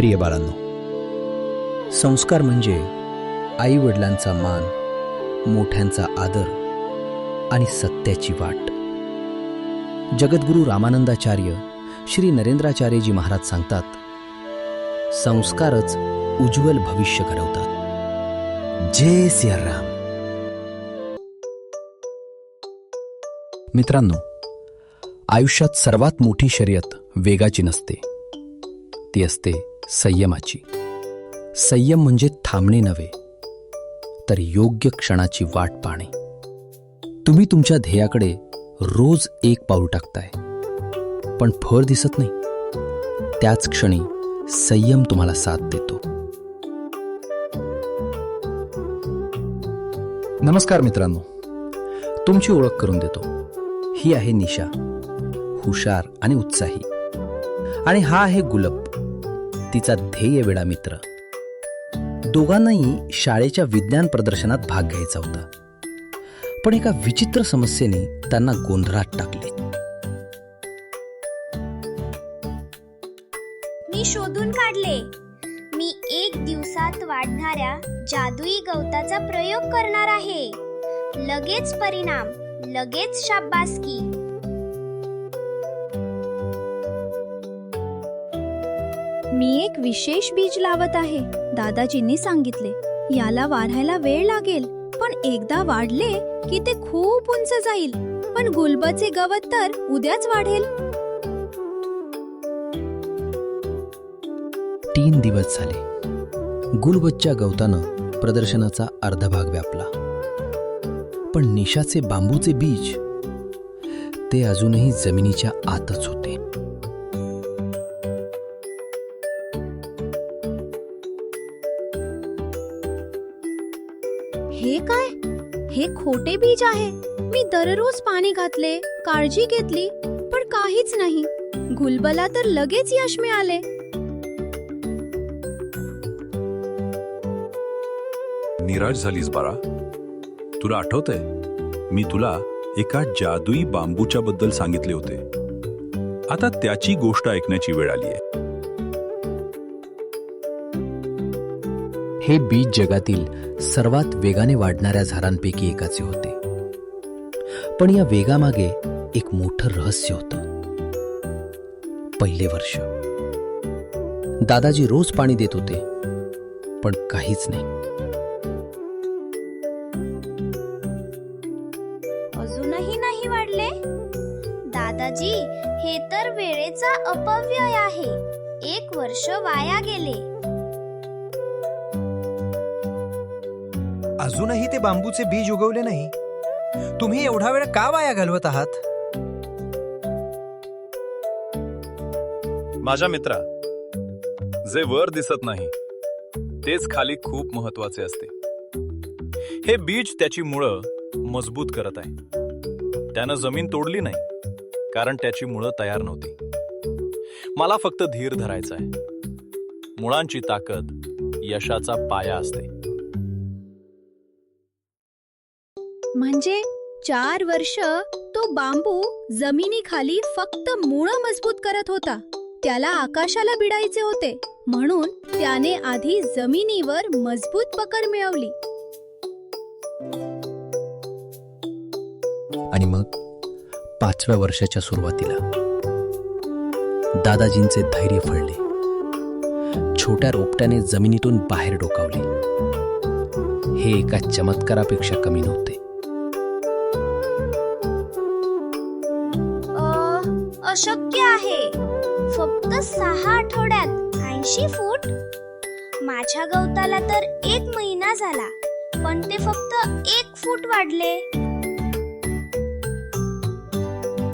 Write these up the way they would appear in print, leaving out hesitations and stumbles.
प्रिय बाळांनो, संस्कार म्हणजे आई वडिलांचा मान, मोठ्यांचा आदर आणि सत्याची वाट. जगद्गुरू रामानंदाचार्य श्री नरेंद्राचार्यजी महाराज सांगतात, संस्कारच उज्ज्वल भविष्य घडवतात. जय सियाराम. मित्रांनो, आयुष्यात सर्वात मोठी शर्यत वेगाची नसते, ती असते संयमाची. संयम म्हणजे थांबणे नव्हे, तर योग्य क्षणाची वाट पाहणे. तुम्ही तुमच्या ध्येयाकडे रोज एक पाऊल टाकताय, पण फळ दिसत नाही. त्याच क्षणी संयम तुम्हाला साथ देतो. नमस्कार मित्रांनो, तुमची ओळख करून देतो. ही आहे निशा, हुशार आणि उत्साही. आणि हा आहे गुलाब, तिचा ध्येयवेडा मित्र. दोघांनाही शाळेच्या विज्ञान प्रदर्शनात भाग घ्यायचा होता, पण एका विचित्र समस्येने त्यांना गोंधळात टाकले. मी शोधून काढले. मी 1 दिवसात वाढणाऱ्या जादुई गवताचा प्रयोग करणार आहे. लगेच परिणाम, लगेच शाबासकी. मी एक विशेष बीज लावत आहे, दादाजींनी सांगितले. याला वाढायला वेळ लागेल, पण एकदा वाढले की ते खूप उंच जाईल. पण गुलबचे गवत तर उद्याच वाढेल. 3 दिवस झाले. गुलबच्या गवतानं प्रदर्शनाचा अर्धा भाग व्यापला, पण निशाचे बांबूचे बीज ते अजूनही जमिनीच्या आतच होते. हे काय? हे खोटे बीज आहे. मी दररोज पाणी घातले, काळजी घेतली, पण काहीच नाही. गुलबला तर लगेच यश मिळाले. निराश झालीस बाळा? तुला आठवतंय, मी तुला एका जादुई बांबूच्या बद्दल सांगितले होते. आता त्याची गोष्ट ऐकण्याची वेळ आली आहे. हे बीज जगातील सर्वात वेगाने वाढणाऱ्या झाडांपैकी एकाचे होते. पण या वेगामागे एक मोठं रहस्य होतं. पहिले वर्ष दादाजी रोज पाणी देत होते, पण काहीच नाही. अजूनही नाही वाढले? दादाजी, हे तर वेळेचा अपव्यय आहे. 1 वर्ष वाया गेले. अजूनही ते बांबूचे बीज उगवले नाही. तुम्ही एवढा वेळ का वाया घालवत आहात? माझ्या मित्रा, जे वर दिसत नाही तेच खाली खूप महत्वाचे असते. हे बीज त्याची मुळं मजबूत करत आहे. त्यानं जमीन तोडली नाही, कारण त्याची मुळं तयार नव्हती. मला फक्त धीर धरायचा आहे. मुळांची ताकद यशाचा पाया असते. म्हणजे 4 वर्ष तो बांबू जमिनीखाली फक्त मुळं मजबूत करत होता. त्याला आकाशाला भिडायचे होते, म्हणून त्याने आधी जमिनीवर मजबूत पकड मिळवली. आणि मग 5व्या वर्षाच्या सुरुवातीला दादाजींचे धैर्य फळले. छोट्या रोपट्याने जमिनीतून बाहेर डोकावले. हे एका चमत्कारापेक्षा कमी नव्हते. अशक्य आहे. फक्त 6 आठवड्यात 80 फूट? माझ्या गवताला तर 1 महिना झाला, पण ते फक्त 1 फूट वाढले.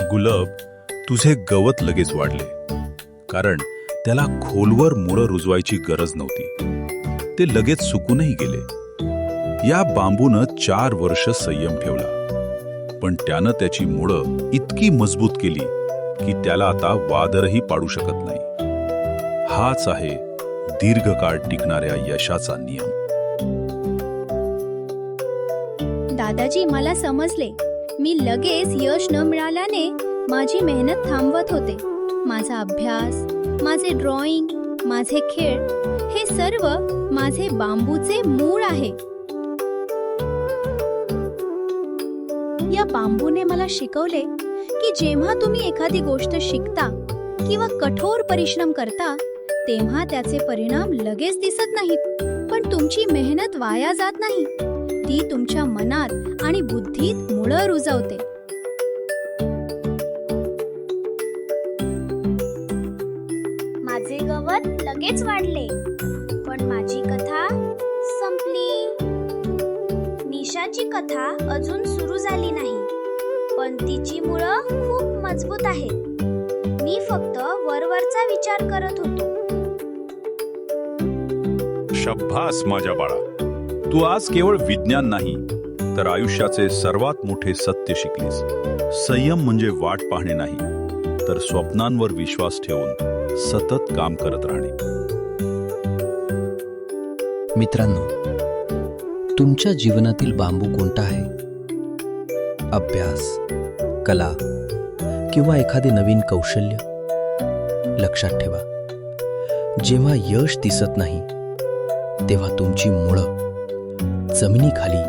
गुलाब, तुझे गवत लगेच वाढले, कारण त्याला खोलवर मुळं रुजवायची गरज नव्हती. ते लगेच सुकूनही गेले. या बांबूनं 4 वर्ष संयम ठेवला, पण त्यानं त्याची मुळं इतकी मजबूत केली की त्याला आता वादळही पाडू शकत नाही. हाच आहे दीर्घकाळ टिकणाऱ्या यशाचा नियम. दादाजी, मला समजले. मी लगेच यश न मिळाल्याने माझी मेहनत थांबवत होते. माझा अभ्यास, माझे ड्रॉइंग, माझे खेळ हे सर्व माझे बांबूचे मूळ आहे. या बांबूने मला शिकवले की जेव्हा तुम्ही एखादी गोष्ट शिकता किंवा कठोर परिश्रम करता तेव्हा त्याचे परिणाम लगेच दिसत नाहीत, पण तुमची मेहनत वाया जात नाही. ती तुमच्या मनात आणि बुद्धीत मुळं रुजवते. माझे गवत लगेच वाढले, पण माझी कथा संपली. निशाची कथा अजून सुरू झाली नाही, पण तिची मुळं खूप मजबूत आहेत. मी फक्त वरवरचा विचार करत होतो. शब्बास माझ्या बाळा, तू आज केवळ विज्ञान नाही तर आयुष्याचे सर्वात मोठे सत्य शिकलीस. संयम म्हणजे वाट पाहणे नाही, तर स्वप्नांवर विश्वास ठेवून सतत काम करत राहणे. मित्रांनो, तुमच्या जीवनातील बांबू कोणता आहे? अभ्यास, कला किंवा एखादे नवीन कौशल्य? लक्षात ठेवा, जेव्हा यश दिसत नाही तेव्हा तुमची मुळं जमिनीखाली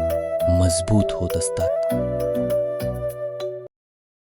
मजबूत होत असतात.